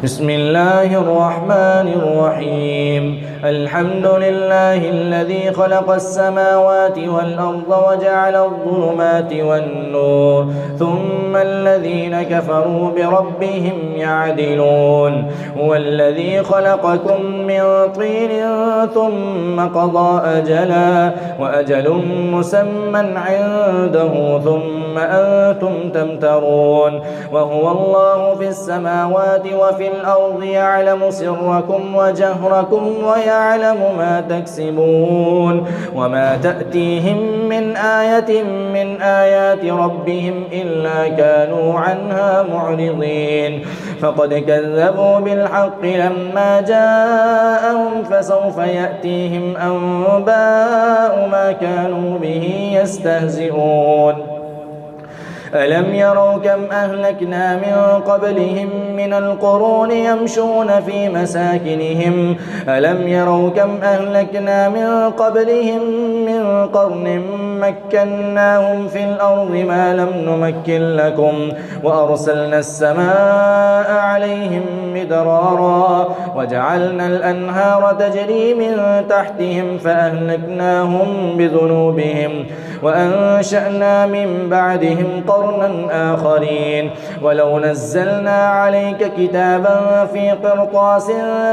بسم الله الرحمن الرحيم الحمد لله الذي خلق السماوات والأرض وجعل الظلمات والنور ثم الذين كفروا بربهم يعدلون هو الذي خلقكم من طين ثم قضى أجلا وأجل مسمى عنده ثم أنتم تمترون وهو الله في السماوات وفي الأرض يعلم سركم وجهركم ويعلم ما تكسبون وما تأتيهم من آية من آيات ربهم إلا كانوا عنها معرضين فقد كذبوا بالحق لما جاءهم فسوف يأتيهم أنباء ما كانوا به يستهزئون ألم يروا كم أهلكنا من قبلهم من القرون يمشون في مساكنهم ألم يروا كم أهلكنا من قبلهم من قرن مكناهم في الأرض ما لم نمكن لكم وأرسلنا السماء عليهم مدرارا وجعلنا الأنهار تجري من تحتهم فأهلكناهم بذنوبهم وأنشأنا من بعدهم قرنا آخرين ولو نزلنا عليك كتابا في قرطاس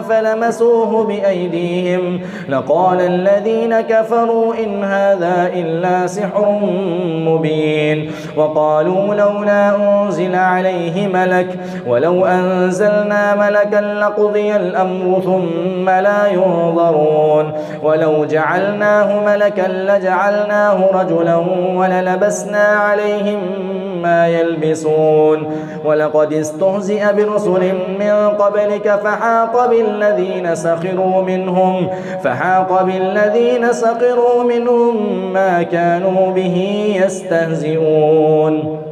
فلمسوه بأيديهم لقال الذين كفروا إن هذا إلا سحر مبين وقالوا لولا أنزل عليه ملك ولو أنزلنا ملكا لقضي الأمر ثم لا ينظرون ولو جعلناه ملكا لجعلناه رجلا وللبسنا عليهم ما يلبسون ولقد استهزئ برسل من قبلك فحاق بالذين سخروا منهم ما كانوا به يستهزئون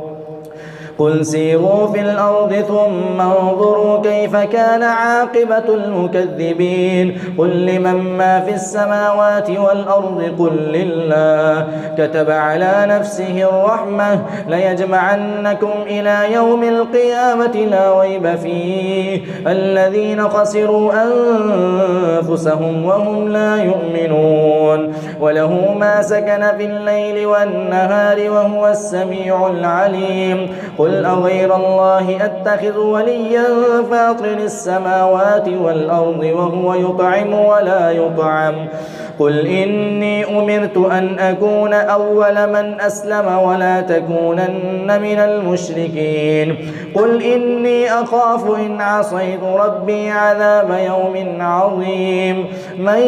قل سيروا في الأرض ثم انظروا كيف كان عاقبة المكذبين قل لمن ما في السماوات والأرض قل لله كتب على نفسه الرحمة ليجمعنكم إلى يوم القيامة لا ريب فيه الذين خسروا أنفسهم وهم لا يؤمنون وله ما سكن في الليل والنهار وهو السميع العليم قل أغير الله أتخذ وليا فاطر السماوات والأرض وهو يطعم ولا يطعم قل إني أمرت أن أكون أول من أسلم ولا تكونن من المشركين قل إني أخاف إن عصيت ربي عذاب يوم عظيم من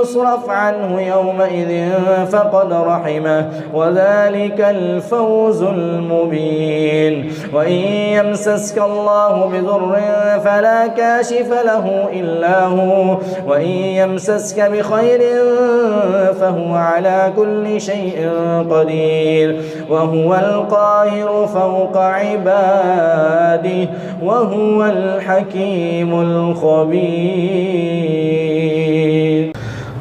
يصرف عنه يومئذ فقد رحمه وذلك الفوز المبين وإن يمسسك الله بضر فلا كاشف له إلا هو وإن يمسسك بخير فهو على كل شيء قدير وهو القاهر فوق عباده وهو الحكيم الخبير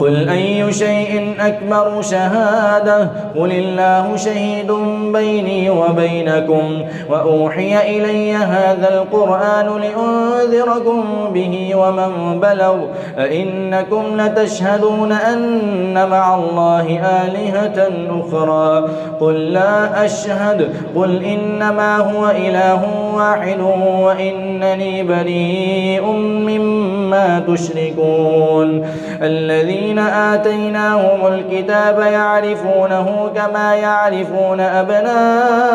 قل أي شيء أكبر شهادة قل الله شهيد بيني وبينكم وأوحي إلي هذا القرآن لأنذركم به ومن بلغ أئنكم لتشهدون أن مع الله آلهة أخرى قل لا أشهد قل إنما هو إله واحد وإنني بريء مما تشركون الذين آتيناهم الكتاب يعرفونه كما يعرفون أبناءهم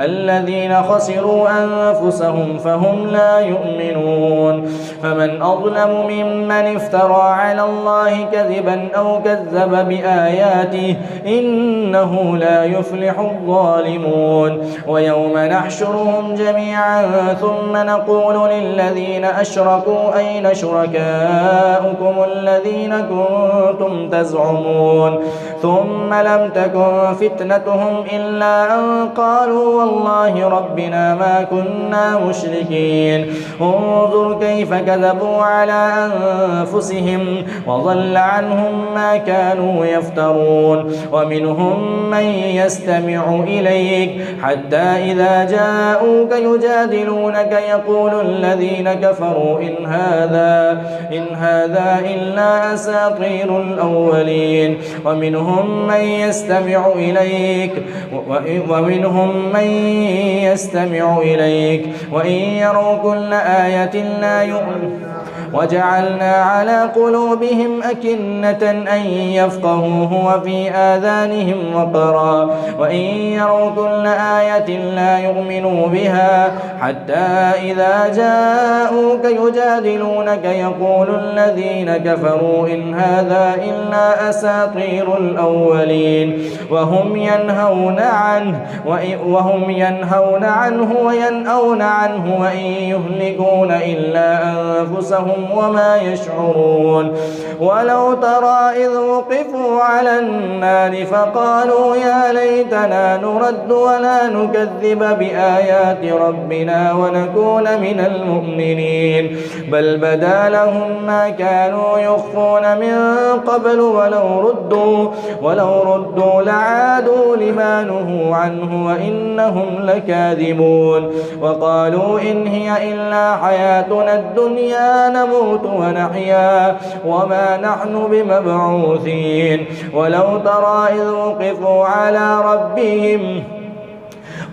الذين خسروا أنفسهم فهم لا يؤمنون فمن أظلم ممن افترى على الله كذبا أو كذب بآياته إنه لا يفلح الظالمون ويوم نحشرهم جميعا ثم نقول للذين أشركوا أين شركاؤكم الذين كنتم تزعمون ثم لم تكن فتنتهم إلا أن قالوا والله ربنا ما كنا مشركين انظر كيف كذبوا على أنفسهم وضل عنهم ما كانوا يفترون ومنهم من يستمع إليك حتى إذا جاءوك يجادلونك يقول الذين كفروا إن هذا إلا أساطير الأولين ومنهم من يستمع إليك وإن يروا كل آية لا يؤمنون وجعلنا على قلوبهم أكنة أن يفقهوه وفي آذانهم وقرا وإن يروا كل آية لا يؤمنوا بها حتى إذا جاءوك يجادلونك يقول الذين كفروا إن هذا إلا أساطير الأولين وهم ينهون عنه وينأون عنه وإن يهلكون إلا أنفسهم وما يشعرون ولو ترى إذ وقفوا على النار فقالوا يا ليتنا نرد ولا نكذب بآيات ربنا ونكون من المؤمنين بل بدا لهم ما كانوا يخفون من قبل ولو ردوا لعادوا لما نهوا عنه وإنهم لكاذبون وقالوا إن هي إلا حياتنا الدنيا نموت ونحيا وما نحن بمبعوثين ولو ترى إذ وقفوا على ربهم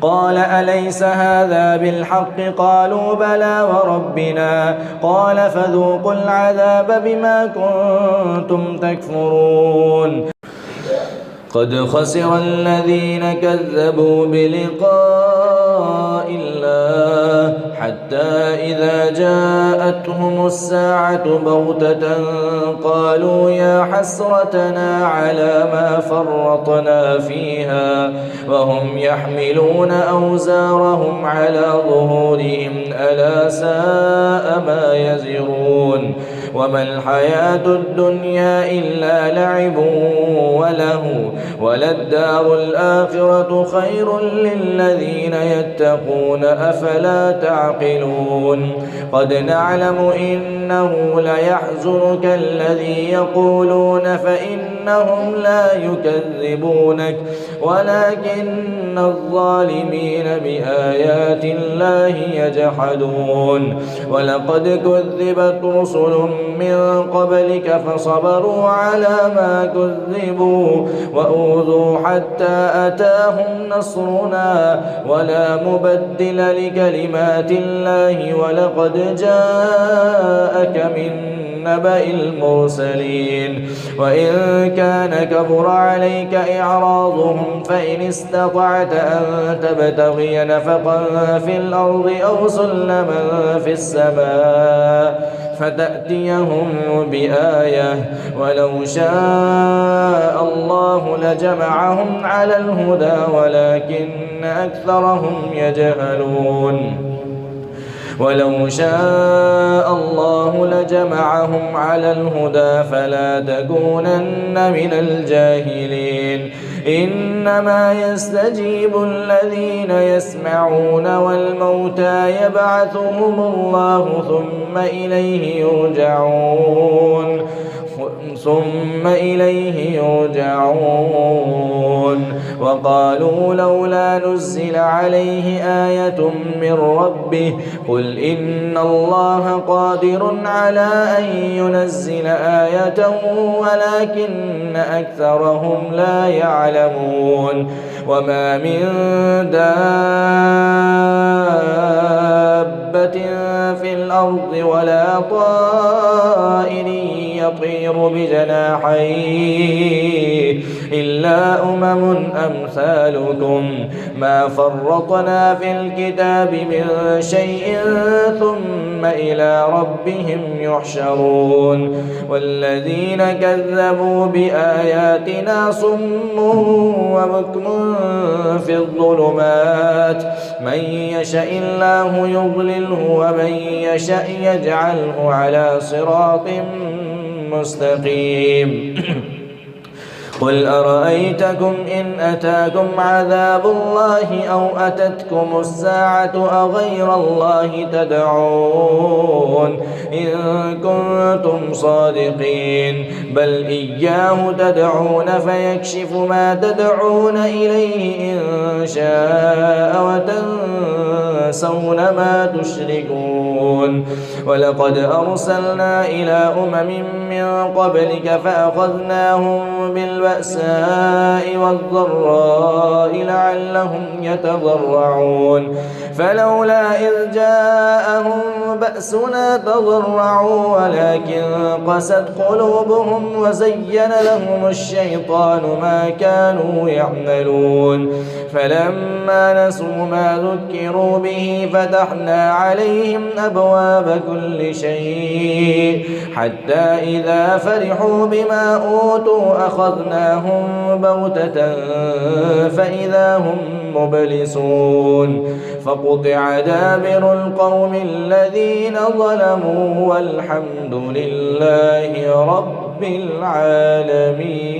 قال أليس هذا بالحق قالوا بلى وربنا قال فذوقوا العذاب بما كنتم تكفرون قد خسر الذين كذبوا بلقاء الله حتى إذا جاءتهم الساعة بغتة قالوا يا حسرتنا على ما فرطنا فيها وهم يحملون أوزارهم على ظهورهم ألا ساء ما يزرون وما الحياة الدنيا إلا لعب وله وللدار الآخرة خير للذين يتقون أفلا تعقلون قد نعلم إنه ليحزنك الذي يقولون فإنهم لا يكذبونك ولكن الظالمين بآيات الله يجحدون ولقد كذبت رسل من قبلك فصبروا على ما كذبوا وأوذوا حتى أتاهم نصرنا ولا مبدل لكلمات الله ولقد جاءك من نبأ المرسلين وإن كان كبر عليك إعراضهم فإن استطعت أن تبتغي نفقا في الأرض أو سلما في السماء فتأتيهم بآية ولو شاء الله لجمعهم على الهدى ولكن أكثرهم يجهلون ولو شاء الله لجمعهم على الهدى فلا تكونن من الجاهلين إنما يستجيب الذين يسمعون والموتى يبعثهم الله ثم إليه يرجعون وقالوا لولا نزل عليه آية من ربه قل إن الله قادر على أن ينزل آية ولكن أكثرهم لا يعلمون وما من دابة في الأرض ولا طائر يطير بجناحيه إلا أمثالكم ما فرطنا في الكتاب من شيء ثم إلى ربهم يحشرون والذين كذبوا بآياتنا صم وبكم في الظلمات من يشاء الله يضلله ومن يشاء يجعله على صراط مستقيم قل أرأيتكم إن أتاكم عذاب الله أو أتتكم الساعة أغير الله تدعون إن كنتم صادقين بل إياه تدعون فيكشف ما تدعون إليه إن شاء وتنسون ما تشركون ولقد أرسلنا إلى من قبلك فأخذناهم بالبأساء والضراء لعلهم يتضرعون فلولا إذ جاءهم بأسنا تضرعوا ولكن قست قلوبهم وزين لهم الشيطان ما كانوا يعملون فلما نسوا ما ذكروا به فتحنا عليهم أبواب كل شيء حتى إذا فرحوا بما أوتوا أخذناهم بغتة فإذا هم مبلسون فقطع دابر القوم الذين ظلموا والحمد لله رب العالمين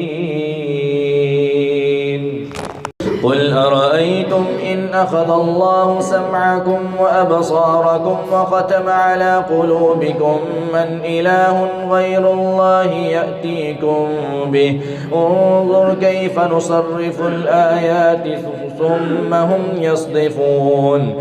قل أرأيتم إن أخذ الله سمعكم وأبصاركم وختم على قلوبكم من إله غير الله يأتيكم به انظر كيف نصرف الآيات ثم هم يصدفون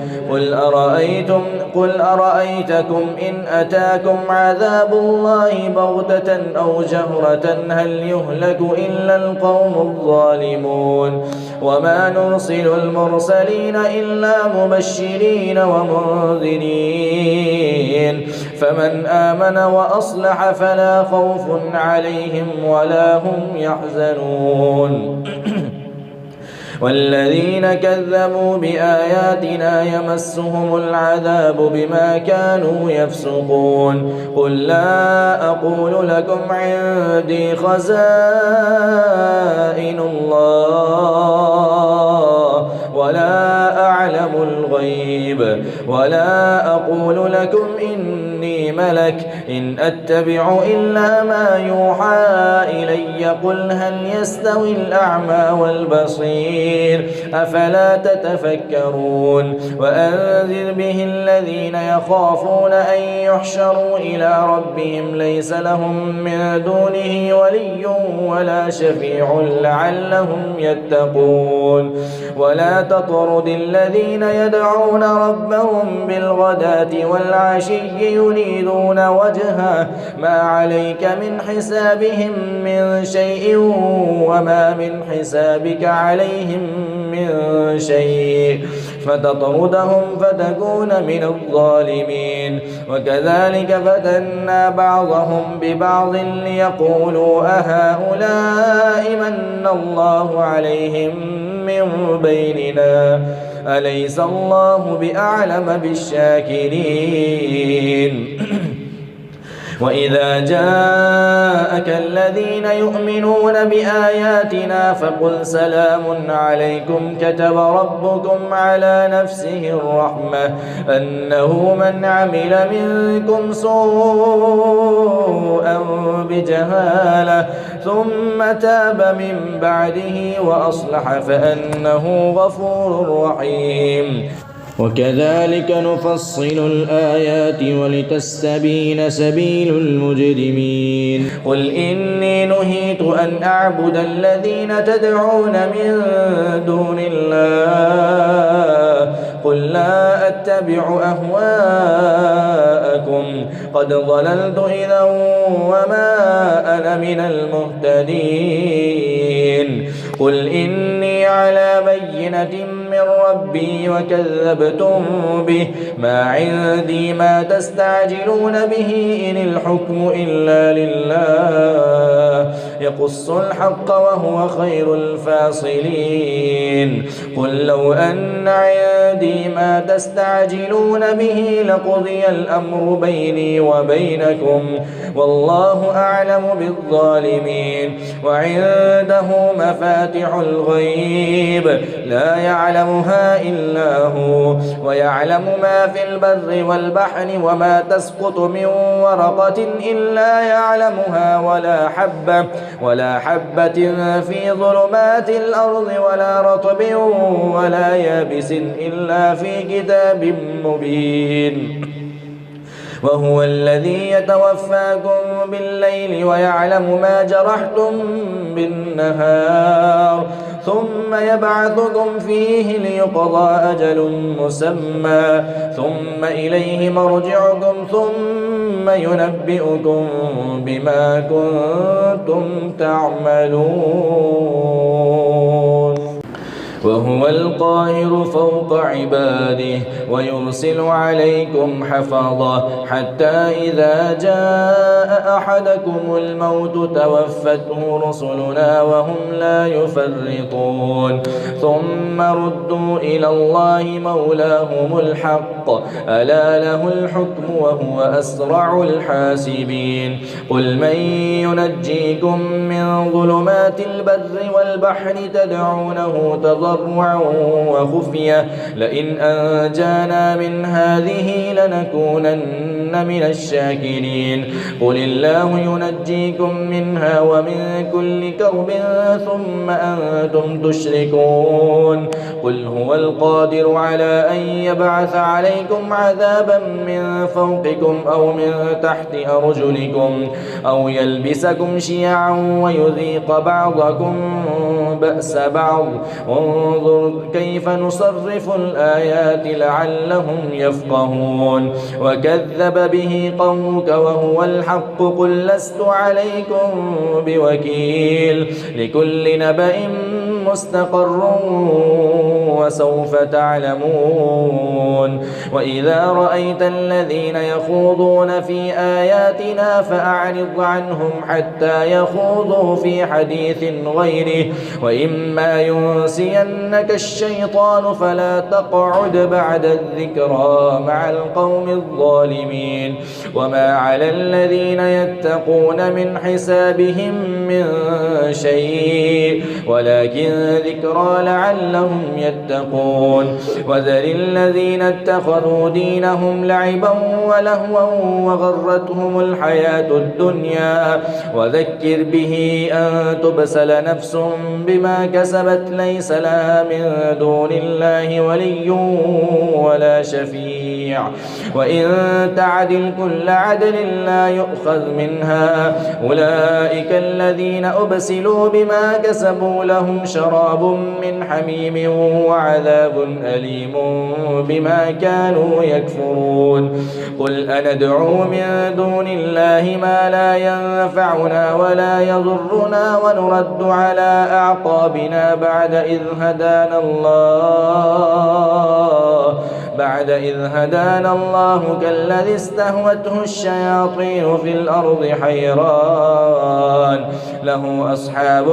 قل أرأيتكم إن أتاكم عذاب الله بغتة أو جهرة هل يهلك إلا القوم الظالمون وما نرسل المرسلين إلا مبشرين ومنذرين فمن آمن وأصلح فلا خوف عليهم ولا هم يحزنون والذين كذبوا بآياتنا يمسهم العذاب بما كانوا يفسقون قل لا أقول لكم عندي خزائن الله ولا أعلم الغيب ولا أقول لكم إني ملك إن أتبع إلا ما يوحى إلي قل هل يستوي الأعمى والبصير أفلا تتفكرون وأنذر به الذين يخافون أن يحشروا إلى ربهم ليس لهم من دونه ولي ولا شفيع لعلهم يتقون ولا تطرد الذين يدعون ربهم بالغداة والعشي يريدون وجهه ما عليك من حسابهم من شيء وما من حسابك عليهم من شيء فتطردهم فتكون من الظالمين وكذلك فتنا بعضهم ببعض ليقولوا أهؤلاء من الله عليهم من بيننا أليس الله بأعلم بالشاكرين وإذا جاءك الذين يؤمنون بآياتنا فقل سلام عليكم كتب ربكم على نفسه الرحمة أنه من عمل منكم سوءا بجهالة ثم تاب من بعده وأصلح فأنه غفور رحيم وكذلك نفصل الآيات ولتستبين سبيل المجرمين قل إني نهيت أن أعبد الذين تدعون من دون الله قل لا أتبع أهواءكم قد ضللت إذا وما أنا من المهتدين قل إني إني على بينة من ربي وكذبتم به ما عندي ما تستعجلون به إن الحكم إلا لله يقص الحق وهو خير الفاصلين قل لو أن عندي ما تستعجلون به لقضي الأمر بيني وبينكم والله أعلم بالظالمين وعنده مفاتح الغيب لا يعلمها إلا هو ويعلم ما في البر والبحر وما تسقط من ورقة إلا يعلمها ولا حبة في ظلمات الأرض ولا رطب ولا يابس إلا في كتاب مبين وهو الذي يتوفاكم بالليل ويعلم ما جرحتم بالنهار ثم يبعثكم فيه ليقضى أجل مسمى ثم إليه مرجعكم ثم ينبئكم بما كنتم تعملون وهو القاهر فوق عباده ويرسل عليكم حفظة حتى إذا جاء أحدكم الموت توفته رسلنا وهم لا يفرطون ثم ردوا إلى الله مولاهم الحق ألا له الحكم وهو أسرع الحاسبين قل من ينجيكم من ظلمات البر والبحر تدعونه تضرعا وخفية لئن أنجانا من هذه لنكونن من الشاكرين قل الله ينجيكم منها ومن كل كرب ثم أنتم تشركون قل هو القادر على أن يبعث عليكم عذابا من فوقكم أو من تحت أرجلكم أو يلبسكم شيعا ويذيق بعضكم بأس بعض انظر كيف نصرف الآيات لعلهم يفقهون وكذب به قومك وهو الحق قل لست عليكم بوكيل لكل نبأ مستقر وسوف تعلمون وإذا رأيت الذين يخوضون في آياتنا فأعرض عنهم حتى يخوضوا في حديث غيره وإما ينسينك الشيطان فلا تقعد بعد الذكرى مع القوم الظالمين وما على الذين يتقون من حسابهم من شيء ولكن ذكرى لعلهم يتقون وذر الذين اتخذوا دينهم لعبا ولهوا وغرتهم الحياة الدنيا وذكر به أن تبسل نفس بما كسبت ليس لها من دون الله ولي ولا شفيع وإن تعدل كل عدل لا يؤخذ منها أولئك الذين أبسلوا بما كسبوا لهم شراب من حميم وعذاب أليم بما كانوا يكفرون قل أندعو من دون الله ما لا ينفعنا ولا يضرنا ونرد على أعقابنا بعد إذ هدانا الله كالذي استهوته الشياطين في الأرض حيران له أصحاب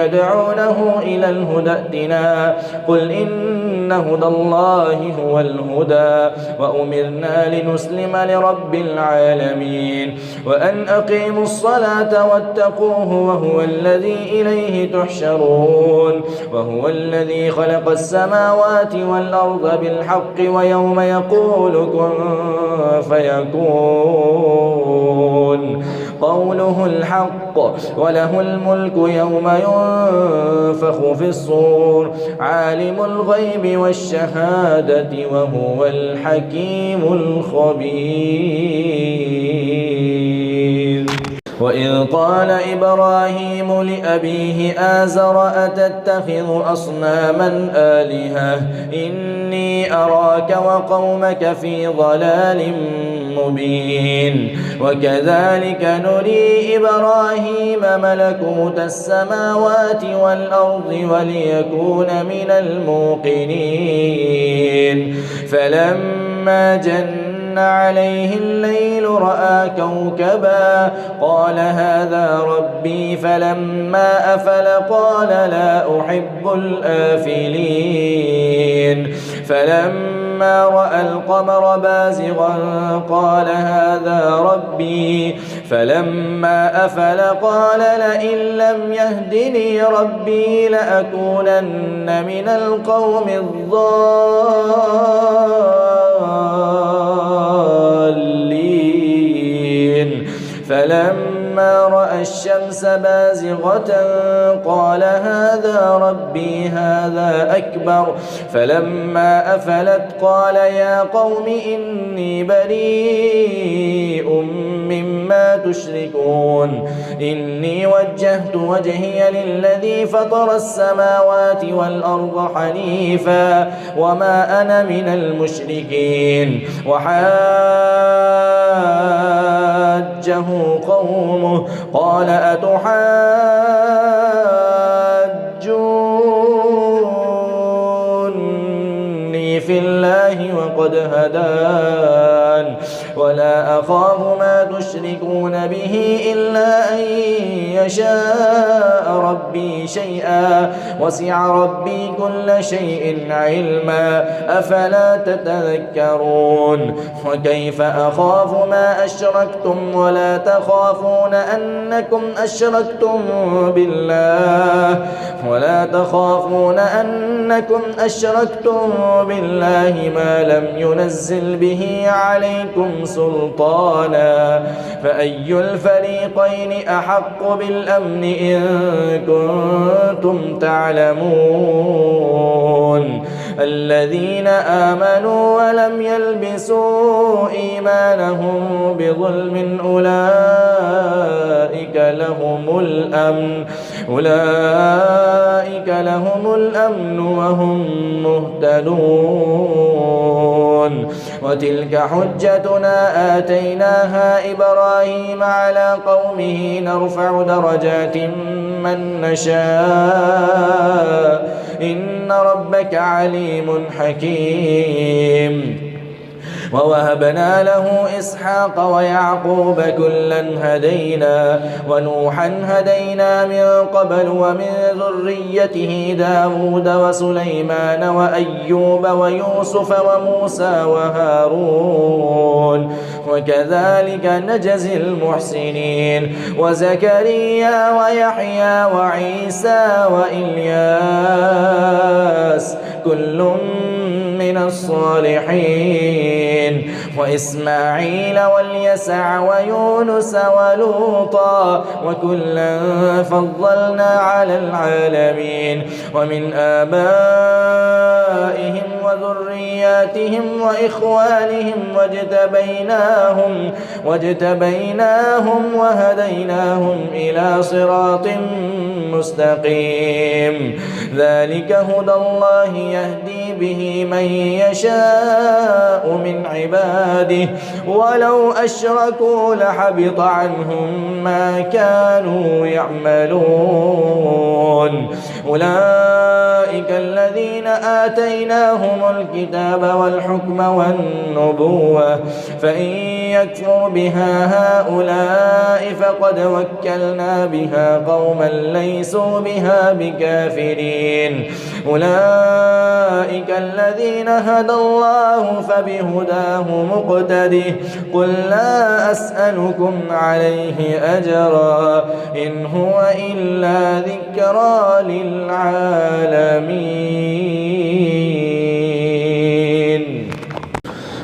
يدعونه إلى الهدى ائتنا قل إن هدى الله هو الهدى وأمرنا لنسلم لرب العالمين وأن أقيموا الصلاة واتقوه وهو الذي إليه تحشرون وهو الذي خلق السماوات والأرض بالحق ويوم يقول كن فيكون قوله الحق وله الملك يوم ينفخ في الصور عالم الغيب والشهادة وهو الحكيم الخبير وإذ قال إبراهيم لأبيه آزر أتتخذ أصناما آلهة إني أراك وقومك في ضلال مبين وكذلك نري إبراهيم ملكوت السماوات والأرض وليكون من الموقنين فلما جن عليه الليل رأى كوكبا قال هذا ربي فلما أفل قال لا أحب الآفلين فلما رأى القمر بازغا قال هذا ربي فلما أفل قال لئن لم يهدني ربي لأكونن من القوم الضالين فلما رأى الشمس بازغة قال هذا ربي هذا أكبر فلما أفلت قال يا قوم إني بريء مما تشركون إني وجهت وجهي للذي فطر السماوات والأرض حنيفا وما أنا من المشركين وحاجه قومه قال أتحاجوني في الله وقد هدان ولا أخاف ما تشركون به إلا أن يشاء ربي شيئا وسع ربي كل شيء علما أفلا تتذكرون وكيف أخاف ما أشركتم ولا تخافون أنكم أشركتم بالله ما لم ينزل به عليكم سلطانا فأي الفريقين أحق بالأمن إن كنتم تعلمون الذين آمنوا ولم يلبسوا إيمانهم بظلم أولئك لهم الأمن وهم مهتدون وتلك حجتنا آتيناها إبراهيم على قومه نرفع درجات من نشاء إن ربك عليم حكيم ووهبنا له إسحاق ويعقوب كلا هدينا ونوحا هدينا من قبل ومن ذريته داود وسليمان وأيوب ويوسف وموسى وهارون وكذلك نجزي المحسنين وزكريا ويحيى وعيسى وإلياس كل من الصالحين وإسماعيل واليسع ويونس ولوطا وكلا فضلنا على العالمين ومن آبائهم وذرياتهم وإخوانهم واجتبيناهم وهديناهم إلى صراط مستقيم ذلك هدى الله يهدي به من يشاء من عباده ولو أشركوا لحبط عنهم ما كانوا يعملون أولئك الذين آتيناهم الكتاب والحكم والنبوة فإن يكفر بها هؤلاء فقد وكلنا بها قوما ليسوا بها بكافرين أولئك الذين هدى الله فبهداه مقتده قل لا أسألكم عليه أجرا إن هو إلا ذكرى للعالمين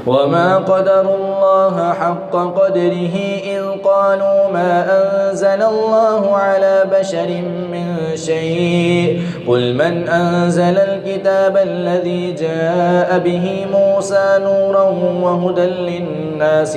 وما قدروا الله حق قدره إذ قالوا ما أنزل الله على بشر من شيء قل من أنزل الكتاب الذي جاء به موسى نورا وهدى للناس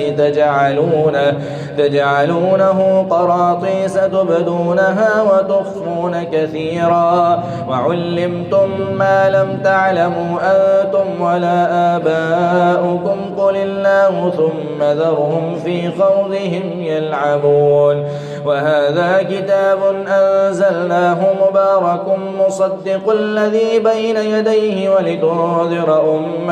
تجعلونه قراطيس تبدونها وتخفون كثيرا وعلمتم ما لم تعلموا أنتم ولا آباؤكم لهم قل الله ثم ذرهم في خوضهم يلعبون. وهذا كتاب أنزلناه مبارك مصدق الذي بين يديه ولتنذر أم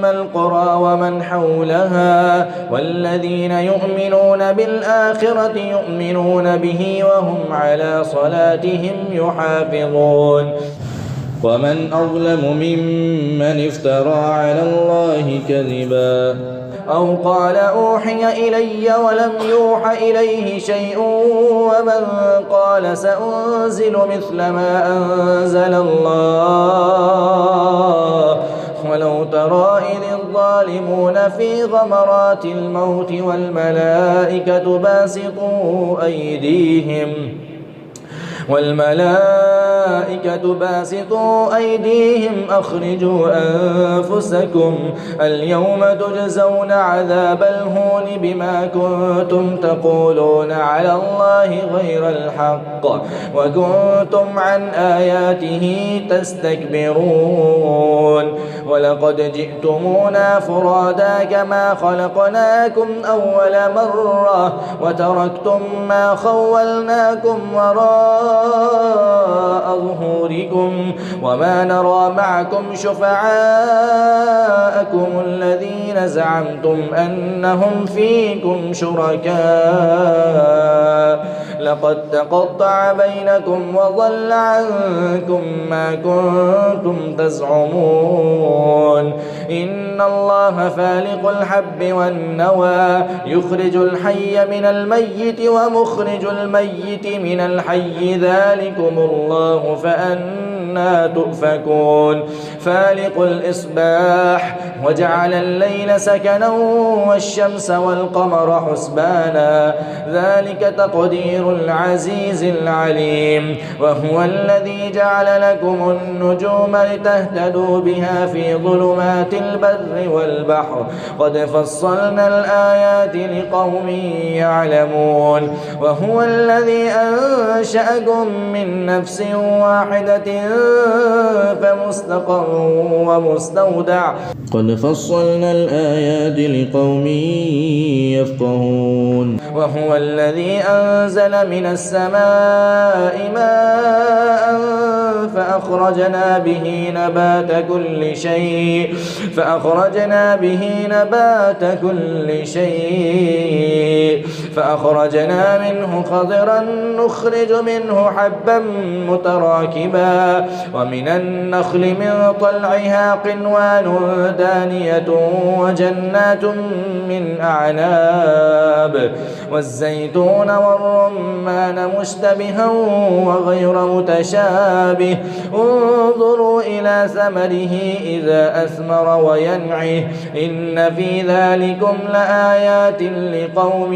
القرى ومن حولها والذين يؤمنون بالآخرة يؤمنون به وهم على صلاتهم يحافظون. ومن أظلم ممن افترى على الله كذبا أو قال أوحي إلي ولم يوح إليه شيء ومن قال سأنزل مثل ما أنزل الله. ولو ترى إذ الظالمون في غمرات الموت والملائكة باسطوا أيديهم أخرجوا أنفسكم اليوم تجزون عذاب الهون بما كنتم تقولون على الله غير الحق وكنتم عن آياته تستكبرون. ولقد جئتمونا فرادا كما خلقناكم أول مرة وتركتم ما خولناكم وراء ظهوركم وما نرى معكم شفعاءكم الذين زعمتم أنهم فيكم شركاء لقد تقطع بينكم وضل عنكم ما كنتم تزعمون. إن الله فالق الحب والنوى يخرج الحي من الميت ومخرج الميت من الحي ذلكم الله فأنا تؤفكون. فالق الإصباح وجعل الليل سكنا والشمس والقمر حسبانا ذلك تقدير العزيز العليم. وهو الذي جعل لكم النجوم لتهتدوا بها في ظلمات البر والبحر قد فصلنا الآيات لقوم يعلمون. وهو الذي أنشأكم من نفس واحدة فمستقر ومستودع قد فصلنا الآيات لقوم يفقهون. وهو الذي أنزل من السماء ماء فأخرجنا به نبات كل شيء فأخرجنا منه خضرا نخرج منه حبا متراكبا ومن النخل من طلعها قنوان دانية وجنات من أعناب والزيتون والرمان مشتبها وغير متشابه انظروا إلى ثمره إذا أثمر وينعه إن في ذلكم لآيات لقوم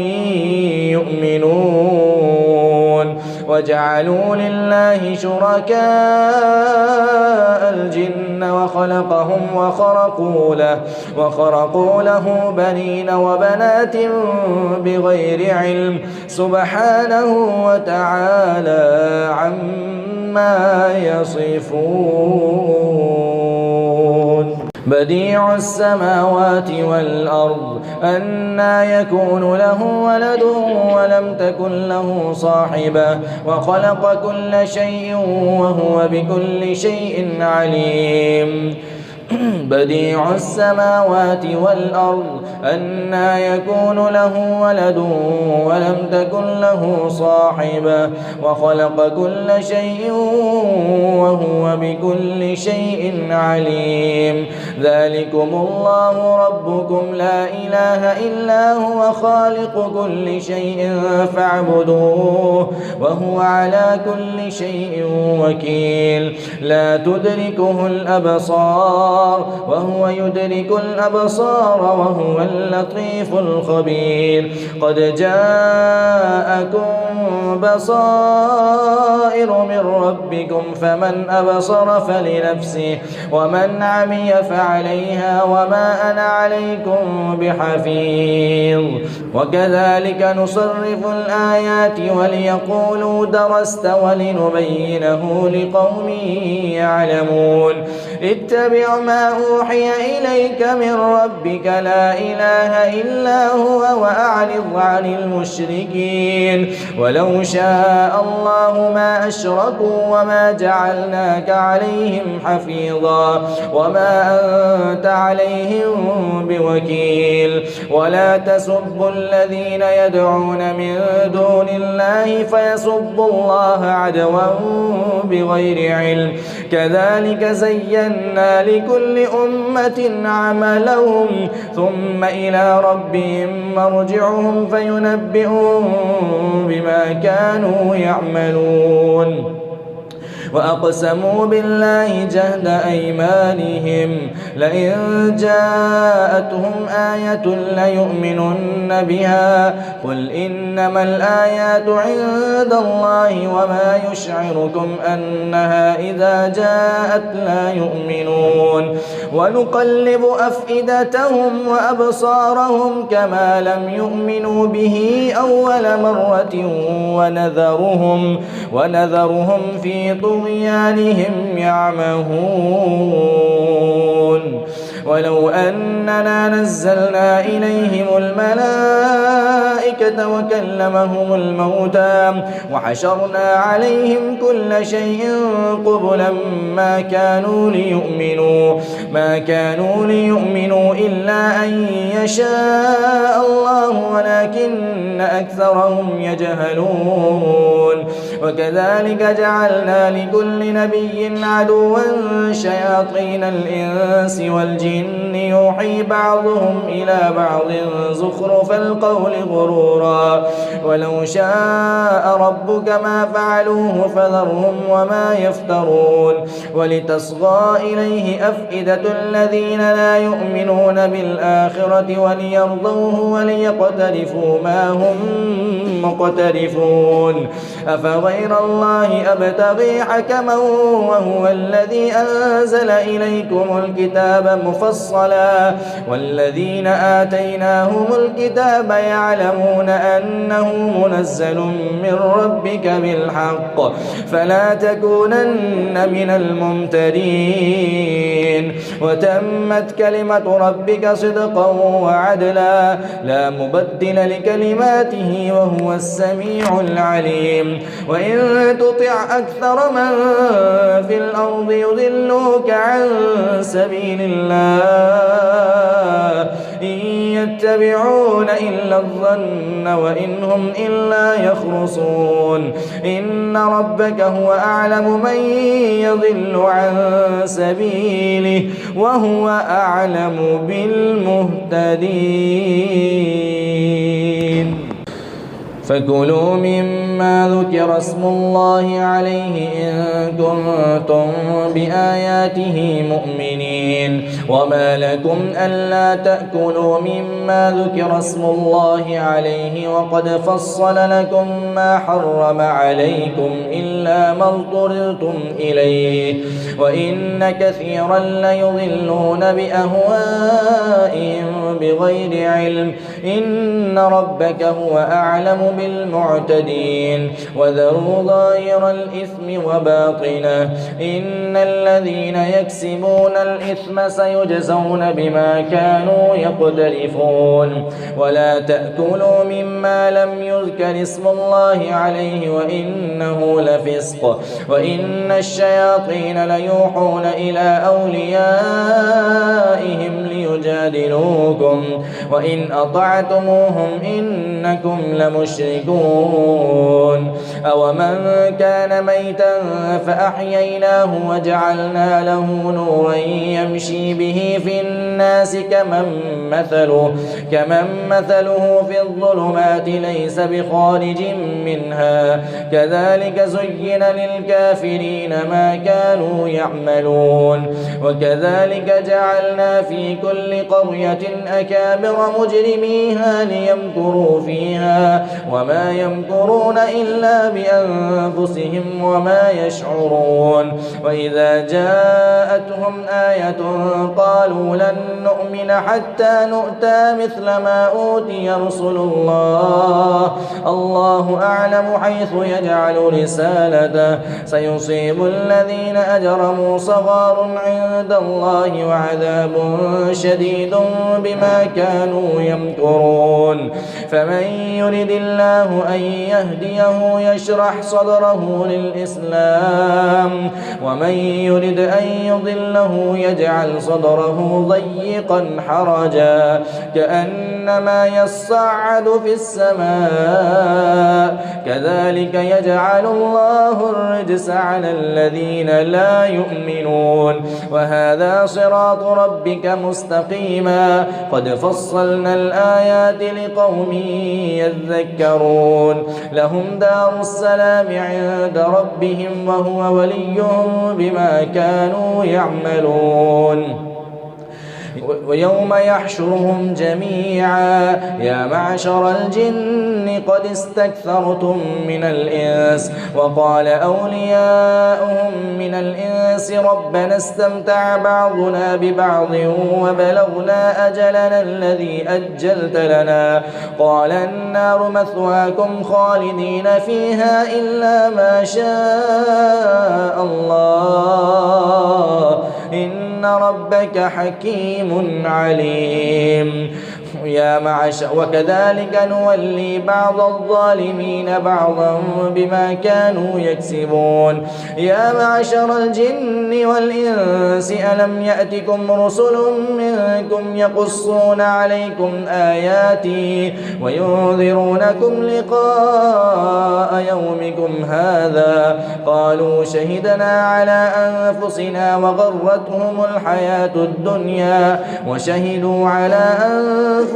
يؤمنون. وجعلوا لله شركاء الجن وخلقهم وخرقوا له بنين وبنات بغير علم سبحانه وتعالى عما يصفون. بديع السماوات والأرض أنى يكون له ولد ولم تكن له صاحبة وخلق كل شيء وهو بكل شيء عليم. بديع السماوات والأرض أنى يكون له ولد ولم تكن له صاحبة وخلق كل شيء وهو بكل شيء عليم. ذلكم الله ربكم لا إله إلا هو خالق كل شيء فاعبدوه وهو على كل شيء وكيل. لا تدركه الأبصار وهو يدرك الأبصار وهو اللطيف الخبير. قد جاءكم بصائر من ربكم فمن أبصر فلنفسه ومن عمي فعليها وما أنا عليكم بحفيظ. وكذلك نصرف الآيات وليقولوا درست ولنبينه لقوم يعلمون. اتبع ما أوحي إليك من ربك لا إله إلا هو وأعرض عن المشركين ولو شاء الله ما أشركوا وما جعلناك عليهم حفيظا وما أنت عليهم بوكيل ولا تسبوا الذين يدعون من دون الله فيسبوا الله عدوا بغير علم كذلك زينا لكل أمة عملهم ثم إلى ربهم مرجعهم فينبئهم بما كانوا يعملون وأقسموا بالله جهد أيمانهم لئن جاءتهم آية ليؤمنن بها قل إنما الآيات عند الله وما يشعركم أنها إذا جاءت لا يؤمنون ونقلب أفئدتهم وأبصارهم كما لم يؤمنوا به أول مرة ونذرهم في طغيانهم يعمهون ولو أننا نزلنا إليهم الملائكة وكلمهم الموتى وحشرنا عليهم كل شيء قبلا ما كانوا ليؤمنوا إلا أن يشاء الله ولكن أكثرهم يجهلون وكذلك جعلنا لكل نبي عدوا شياطين الإنس والجن يوحي بعضهم إلى بعض زخرف القول غرورا ولو شاء ربك ما فعلوه فذرهم وما يفترون ولتصغى إليه أفئدة الذين لا يؤمنون بالآخرة وليرضوه وليقترفوا ما هم مقترفون أفغير الله أبتغي حكما وهو الذي أنزل إليكم الكتاب مفصلا والذين آتيناهم الكتاب يعلمون أنه منزل من ربك بالحق فلا تكونن من الممترين وتمت كلمة ربك صدقا وعدلا لا مبدل لكلماته وهو السميع العليم وإن تطع أكثر من في الأرض يضلوك عن سبيل الله إن يتبعون إلا الظن وإن هم إلا يخرصون إن ربك هو أعلم من يضل عن سبيله وهو أعلم بالمهتدين فكلوا مما ذكر اسم الله عليه إن كنتم بآياته مؤمنين وما لكم ألا تأكلوا مما ذكر اسم الله عليه وقد فصل لكم ما حرم عليكم إلا ما اضطررتم إليه وإن كثيرا ليضلون بأهوائهم بغير علم إن ربك هو أعلم بالمعتدين وذروا ظاهر الإثم وباطنه إن الذين يكسبون الإثم سيجزون بما كانوا يقترفون ولا تأكلوا مما لم يذكر اسم الله عليه وإنه لفسق وإن الشياطين ليوحون إلى أوليائهم ليجادلوكم وإن أطعتموهم إنكم لمشركون أومن كان ميتا فأحييناه وجعلنا له نورا يمشي به في الناس كمن مثله في الظلمات ليس بخارج منها كذلك زين للكافرين ما كانوا يعملون وكذلك جعلنا في كل قرية أكابر مجرميها ليمكروا فيها وما يمكرون إلا بأنفسهم وما يشعرون. وإذا جاءتهم آية قالوا لن نؤمن حتى نؤتى مثل ما أوتي رسل الله الله أعلم حيث يجعل رسالته سيصيب الذين أجرموا صغار عند الله وعذاب شديد بما كانوا يمكرون. فمن يرد الله أن يهديه يشرح صدره للإسلام ومن يرد أن يضله يجعل صدره ضيقا حرجا كأنما يصعد في السماء كذلك يجعل الله الرجس على الذين لا يؤمنون. وهذا صراط ربك مستقيما قد فصلنا الآيات لقوم يذكرون. لهم دار السلام عند ربهم وهو وليهم بما كانوا يعملون. ويوم يحشرهم جميعا يا معشر الجن قد استكثرتم من الإنس وقال أولياؤهم من الإنس ربنا استمتع بعضنا ببعض وبلغنا أجلنا الذي أجلت لنا قال النار مثواكم خالدين فيها إلا ما شاء الله إن ربك حكيم عليم. يا معشر وكذلك نولي بعض الظالمين بعضا بما كانوا يكسبون. يا معشر الجن والإنس ألم يأتكم رسل منكم يقصون عليكم آياتي وينذرونكم لقاء يومكم هذا قالوا شهدنا على أنفسنا وغرتهم الحياة الدنيا وشهدوا على أنفسهم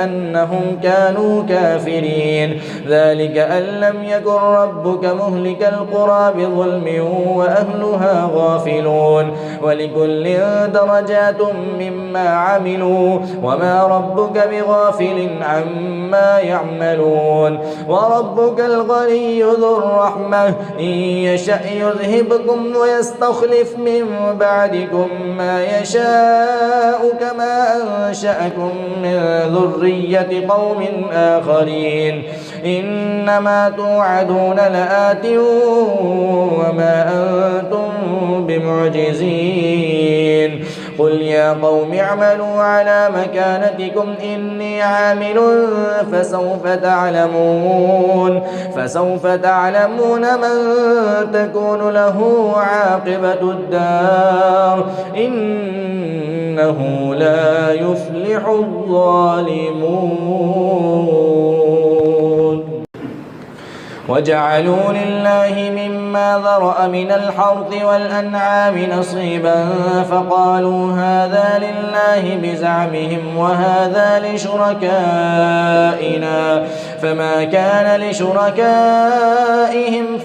أنهم كانوا كافرين. ذلك أن لم يكن ربك مهلك القرى بظلم وأهلها غافلون ولكل درجات مما عملوا وما ربك بغافل عما يعملون. وربك الغني ذو الرحمة إن يشأ يذهبكم ويستخلف من بعدكم ما يشاء كما أنشأكم من ذرية قوم آخرين إنما توعدون لآت وما أنتم بمعجزين. قل يا قوم اعملوا على مكانتكم إني عامل فسوف تعلمون من تكون له عاقبة الدار إنه لا يفلح الظالمون. وجعلوا لله مما ذرأ من الحرث والأنعام نصيبا فقالوا هذا لله بزعمهم وهذا لشركائنا فما كان لشركائهم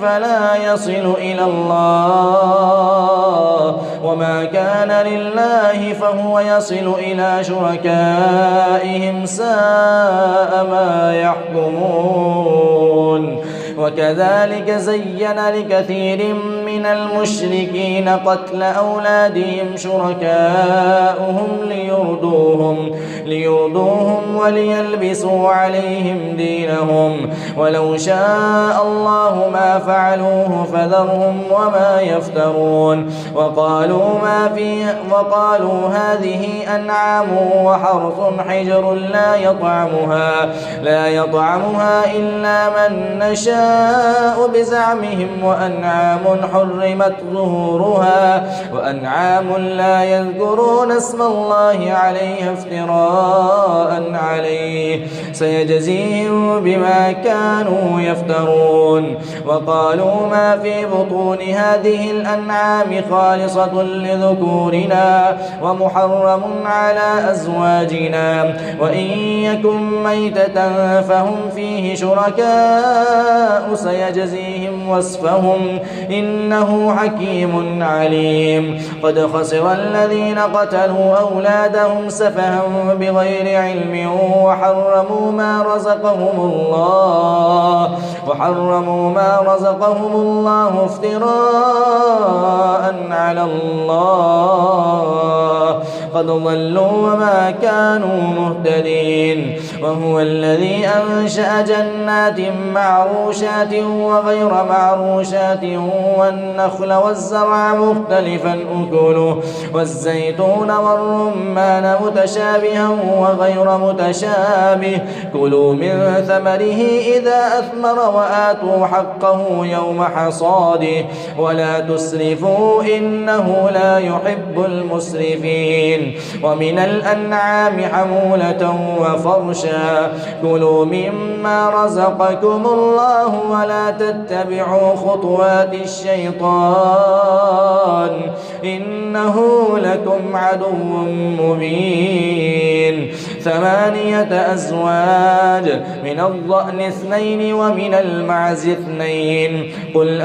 فلا يصل إلى الله وما كان لله فهو يصل إلى شركائهم ساء ما يحكمون. وكذلك زين لكثير من المشركين قتل أولادهم شركاؤهم ليردوهم وليلبسوا عليهم دينهم ولو شاء الله ما فعلوه فذرهم وما يفترون. وقالوا هذه أنعام وحرث حجر لا يطعمها إلا من نشاء بزعمهم وأنعام حرمت ظهورها وأنعام لا يذكرون اسم الله عليها افتراء عليه سيجزيهم بما كانوا يفترون. وقالوا ما في بطون هذه الأنعام خالصة لذكورنا ومحرم على أزواجنا وإن يكن ميتة فهم فيه شركاء سيجزيهم وصفهم إنه حكيم عليم. قد خسر الذين قتلوا أولادهم سفها بغير علم وحرموا ما رزقهم الله افتراء على الله قد ضلوا وما كانوا مهتدين. وهو الذي أنشأ جنات معروشات وغير معروشات والنخل والزرع مختلفا أكله والزيتون والرمان متشابها وغير متشابه كلوا من ثمره إذا أثمر وآتوا حقه يوم حصاده ولا تسرفوا إنه لا يحب المسرفين. ومن الأنعام حمولة وفرشا كلوا مما رزقكم الله ولا تتبعوا خطوات الشيطان إنه لكم عدو مبين. 8 أزواج من الضأن 2 ومن المعز 2 قل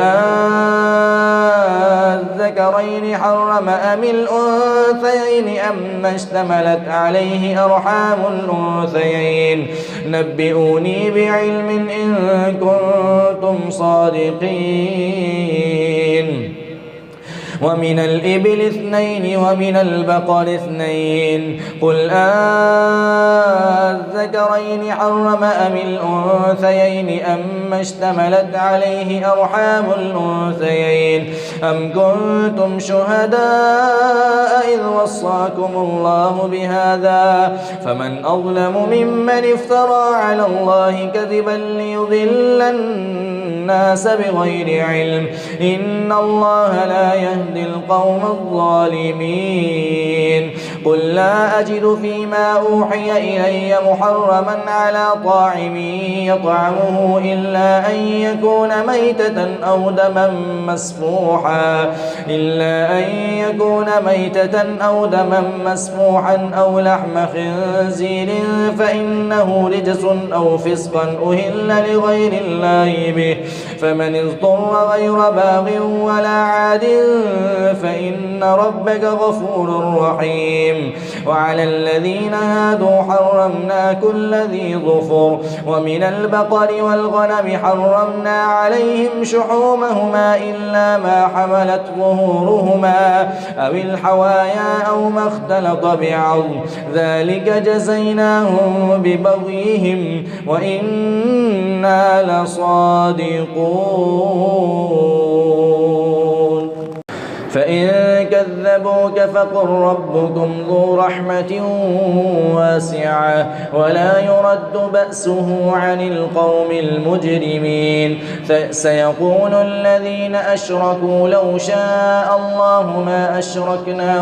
الذكرين حرم أم الأنثيين أم اشتملت عليه أرحام الأنثيين نبئوني بعلم إن كنتم صادقين. ومن الإبل 2 ومن البقر 2 قل الذكرين حرم أم الأنثيين أم اشتملت عليه أرحام الأنثيين أم كنتم شهداء إذ وصاكم الله بهذا فمن أظلم ممن افترى على الله كذبا ليضل الناس بغير علم إن الله لا يهدي القوم الظالمين. قل لا أجد فيما أوحي إلي محرما على طاعم يطعمه إلا أن يكون ميتة أو دما مسفوحا أو لحم خنزير فإنه رجس أو فسقا أهل لغير الله به فمن اضطر غير باغ ولا عاد فإن ربك غفور رحيم. وعلى الذين هادوا حرمنا كل ذي ظفر ومن البقر والغنم حرمنا عليهم شحومهما إلا ما حملت ظهورهما أو الحوايا أو ما اختلط بعظم ذلك جزيناهم ببغيهم وإنا لصادقون. فإن كذبوك فقل ربكم ذو رحمة واسعة ولا يرد بأسه عن القوم المجرمين. سيقول الذين أشركوا لو شاء الله ما أشركنا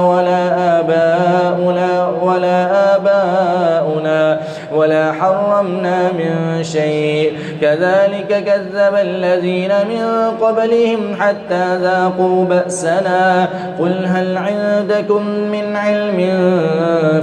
ولا آباؤنا ولا حرمنا من شيء كذلك كذب الذين من قبلهم حتى ذاقوا بأسنا قل هل عندكم من علم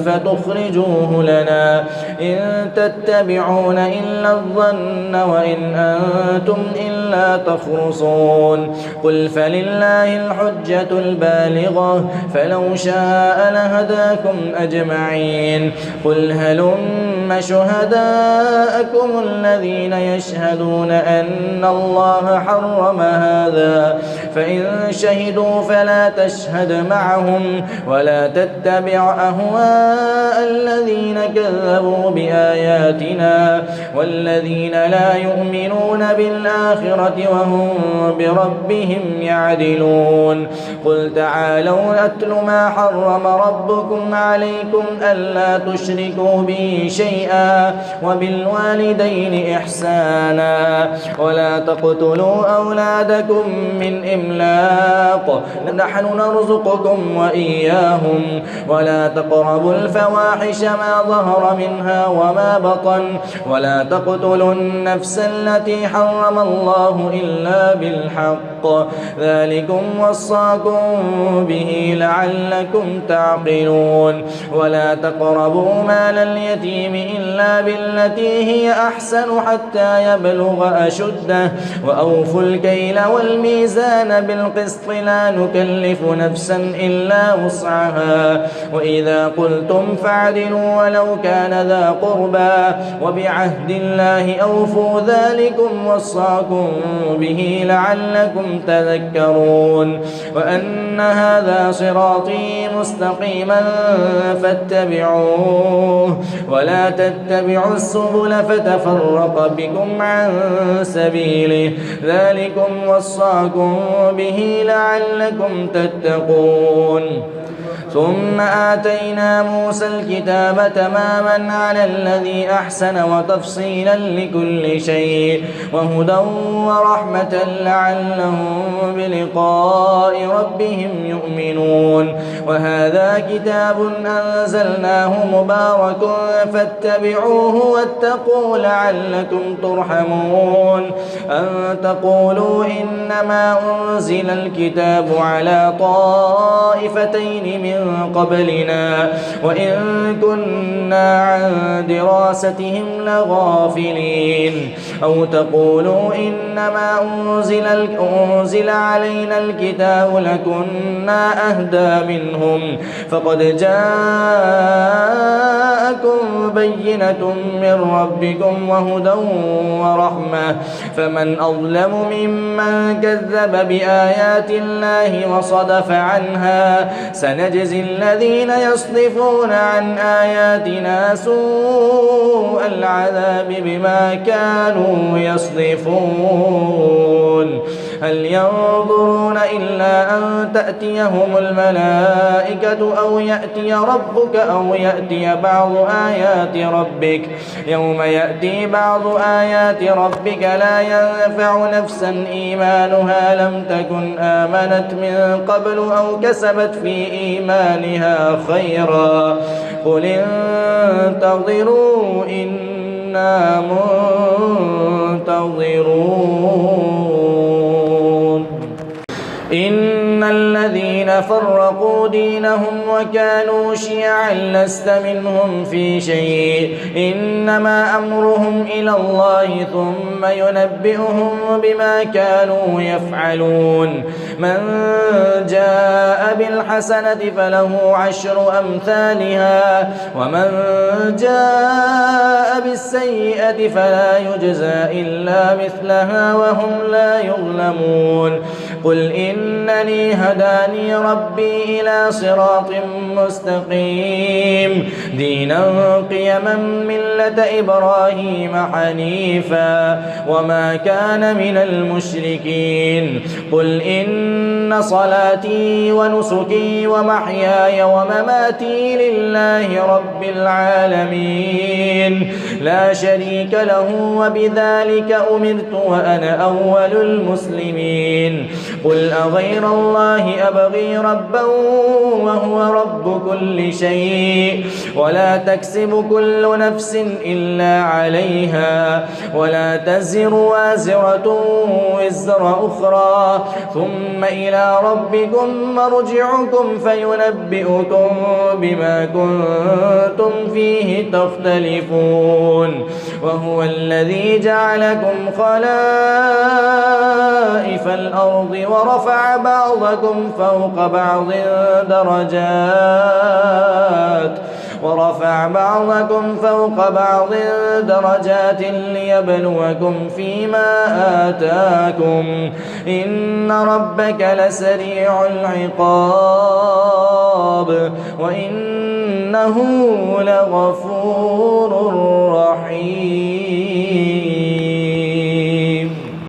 فتخرجوه لنا إن تتبعون إلا الظن وإن أنتم إلا تخرصون. قل فلله الحجة البالغة فلو شاء لهداكم أجمعين. قل هلم شهداءكم الذين يشهدون أن الله حرم هذا فإن شهدوا فلا تشهد معهم ولا تتبع أهواء الذين كذبوا بآياتنا والذين لا يؤمنون بالآخرة وهم بربهم يعدلون. قل تعالوا أتل ما حرم ربكم عليكم ألا تشركوا به شيئا الحسنى وبالوالدين إحسانا ولا تقتلوا أولادكم من إملاق نحن نرزقكم وإياهم ولا تقربوا الفواحش ما ظهر منها وما بطن ولا تقتلوا النفس التي حرم الله إلا بالحق ذلكم وصاكم به لعلكم تعقلون ولا تقربوا مال اليتيم إلا بالتي هي أحسن حتى يبلغ أشده وأوفوا الكيل والميزان بالقسط لا نكلف نفسا إلا وسعها وإذا قلتم فاعدلوا ولو كان ذا قربى وبعهد الله أوفوا ذلكم وصاكم به لعلكم تذكرون وأن هذا صراطي مستقيما فاتبعوه ولا تتبعوا السبل فتفرق بكم عن سبيله ذلكم وصاكم به لعلكم تتقون ثم آتينا موسى الكتاب تماما على الذي أحسن وتفصيلا لكل شيء وهدى ورحمة لعلهم بلقاء ربهم يؤمنون وهذا كتاب أنزلناه مبارك فاتبعوه واتقوا لعلكم ترحمون أن تقولوا إنما أنزل الكتاب على طائفتين من قبلنا وإن كنا عن دراستهم لغافلين أو تقولوا إنما أنزل علينا الكتاب لكنا أهدى منهم فقد جاءكم بينة من ربكم وهدى ورحمة فمن أظلم ممن كذب بآيات الله وصدف عنها سنجزي الذين يصدفون عن آياتنا سوء العذاب بما كانوا يصدفون هل ينظرون إلا أن تأتيهم الملائكة أو يأتي ربك أو يأتي بعض آيات ربك يوم يأتي بعض آيات ربك لا ينفع نفسا إيمانها لم تكن آمنت من قبل أو كسبت في إيمانها خيرا قل انتظروا إنا منتظرون إن الذين فرقوا دينهم وكانوا شيعا لست منهم في شيء إنما أمرهم إلى الله ثم ينبئهم بما كانوا يفعلون من جاء بالحسنة فله 10 أمثالها ومن جاء بالسيئة فلا يجزى إلا مثلها وهم لا يظلمون قل إنني هداني ربي إلى صراط مستقيم دينا قيما ملة إبراهيم حنيفا وما كان من المشركين قل إن صلاتي ونسكي ومحياي ومماتي لله رب العالمين لا شريك له وبذلك أمرت وأنا أول المسلمين قل أغير الله أبغي ربا وهو رب كل شيء ولا تكسب كل نفس إلا عليها ولا تزر وازرة وزر أخرى ثم إلى ربكم مرجعكم فينبئكم بما كنتم فيه تختلفون وهو الذي جعلكم خلائف الأرض ورفع بعضكم فوق بعض درجات ليبلوكم فيما آتاكم إن ربك لسريع العقاب وإنه لغفور